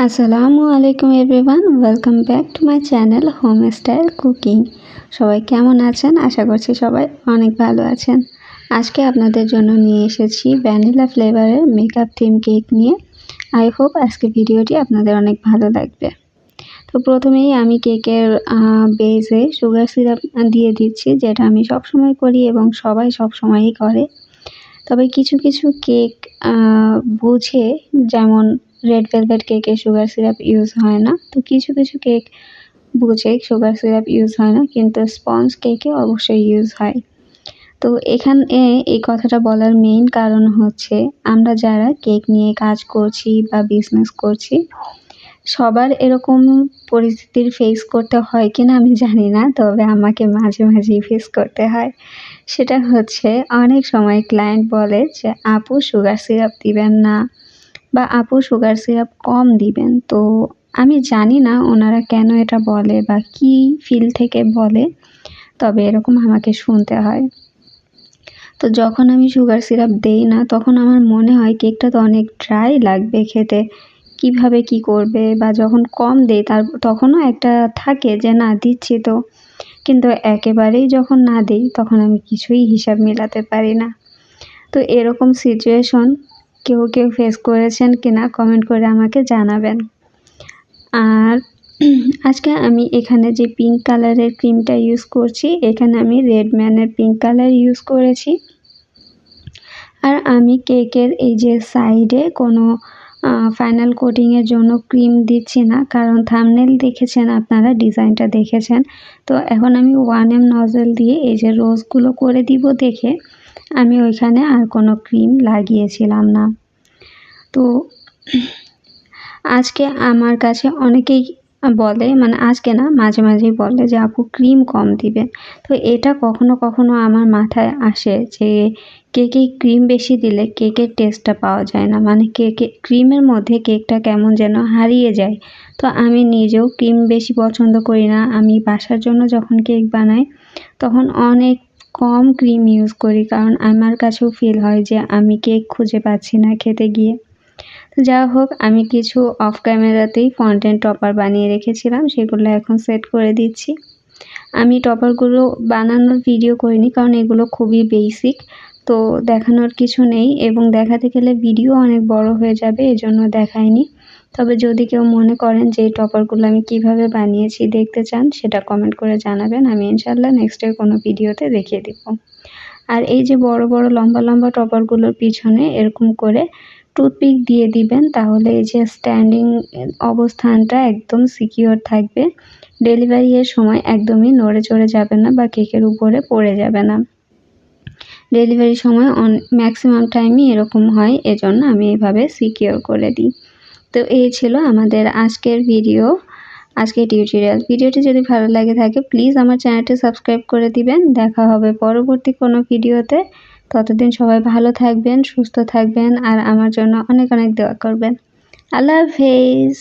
আসসালামু আলাইকুম everyone, welcome back to my channel home style cooking. সবাই কেমন আছেন? আশা করছি সবাই অনেক ভালো আছেন। আজকে আপনাদের জন্য নিয়ে এসেছি ভ্যানিলা ফ্লেভারের মেকআপ থিম কেক নিয়ে। আই হোপ আজকে ভিডিওটি আপনাদের অনেক ভালো লাগবে। তো প্রথমেই আমি কেকের বেসে সুগার সিরাপ দিয়ে দিচ্ছি, যেটা আমি সবসময় করি এবং সবাই সবসময়ই করে। তবে কিছু কিছু কেক বুঝে, যেমন রেড ভেলভেট কেকে সুগার সিরাপ ইউজ হয় না, তো কিছু কিছু কেক বুঝে সুগার সিরাপ ইউজ হয় না, কিন্তু স্পঞ্জ কেকে অবশ্যই ইউজ হয়। তো এখানে এই কথাটা বলার মেইন কারণ হচ্ছে, আমরা যারা কেক নিয়ে কাজ করছি বা বিজনেস করছি, সবার এরকম পরিস্থিতির ফেস করতে হয় কিনা আমি জানি না, তবে আমাকে মাঝে মাঝেই ফেস করতে হয়। সেটা হচ্ছে, অনেক সময় ক্লায়েন্ট বলে যে আপু সুগার সিরাপ দিবেন না, বা আপু সুগার সিরাপ কম দিবেন। তো আমি জানি না ওনারা কেন এটা বলে বা কি ফিল থেকে বলে, তবে এরকম আমাকে শুনতে হয়। তো যখন আমি সুগার সিরাপ দেই না, তখন আমার মনে হয় কেকটা তো অনেক ড্রাই লাগবে খেতে, কিভাবে কি করবে। বা যখন কম দেই তখনও একটা থাকে যে না দিচ্ছি তো, কিন্তু একেবারেই যখন না দিই তখন আমি কিছুই হিসাব মেলাতে পারি না। তো এরকম সিচুয়েশন কেউ ফেস করেছেন কিনা কমেন্ট করে আমাকে জানাবেন। আর আজকে আমি এখানে যে পিঙ্ক কালারের ক্রিমটা ইউজ করছি, এখানে আমি রেডম্যানের পিঙ্ক কালার ইউজ করেছি। আর আমি কেকের এই যে সাইডে কোনো ফাইনাল কোটিংয়ের জন্য ক্রিম দিচ্ছি না, কারণ থাম্বনেল দেখেছেন আপনারা, ডিজাইনটা দেখেছেন। তো এখন আমি 1M নজল দিয়ে এই যে রোজগুলো করে দিব দেখে আমি ওইখানে আর কোনো ক্রিম লাগিয়েছিলাম না। তো আজকে আমার কাছে অনেকেই বলে, মানে আজকে না, মাঝে মাঝেই বলে যে আপু ক্রিম কম দিবেন। তো এটা কখনো কখনো আমার মাথায় আসে যে কেকে ক্রিম বেশি দিলে কেকের টেস্টটা পাওয়া যায় না, মানে ক্রিমের মধ্যে কেকটা কেমন যেন হারিয়ে যায়। তো আমি নিজেও ক্রিম বেশি পছন্দ করি না। আমি বাসার জন্য যখন কেক বানাই তখন অনেক কম ক্রিম ইউজ করি, কারণ আমার কাছেও ফিল হয় যে আমি কেক খুঁজে পাচ্ছি না খেতে গিয়ে। যা হোক, আমি কিছু অফ ক্যামেরাতেই ফন্টেন টপার বানিয়ে রেখেছিলাম, সেগুলো এখন সেট করে দিচ্ছি। আমি টপারগুলো বানানোর ভিডিও করিনি, কারণ এগুলো খুবই বেসিক, তো দেখানোর কিছু নেই, এবং দেখাতে গেলে ভিডিও অনেক বড় হয়ে যাবে, এজন্য দেখাইনি। তবে যদি কেউ মনে করেন যে এই টপারগুলো আমি কিভাবে বানিয়েছি দেখতে চান, সেটা কমেন্ট করে জানাবেন, আমি ইনশাল্লাহ নেক্সটের কোনো ভিডিওতে দেখিয়ে দিব। আর এই যে বড় বড় লম্বা লম্বা টপারগুলোর পিছনে এরকম করে টুথপিক দিয়ে দিবেন, তাহলে এই যে স্ট্যান্ডিং অবস্থানটা একদম সিকিউর থাকবে। ডেলিভারির সময় একদমই নড়ে চড়ে যাবে না বা কেকের উপরে পড়ে যাবে না। ডেলিভারির সময় ম্যাক্সিমাম টাইমই এরকম হয়, এজন্য আমি এভাবে সিকিউর করে দিই। তো এই ছিল আমাদের আজকের টিউটোরিয়াল। ভিডিওটি যদি ভালো লাগে থাকে প্লিজ আমার চ্যানেলটি সাবস্ক্রাইব করে দিবেন। দেখা হবে পরবর্তী কোনো ভিডিওতে। ততদিন সবাই ভালো থাকবেন, সুস্থ থাকবেন, আর আমার জন্য অনেক অনেক দোয়া করবেন। আল্লাহ হাফেজ।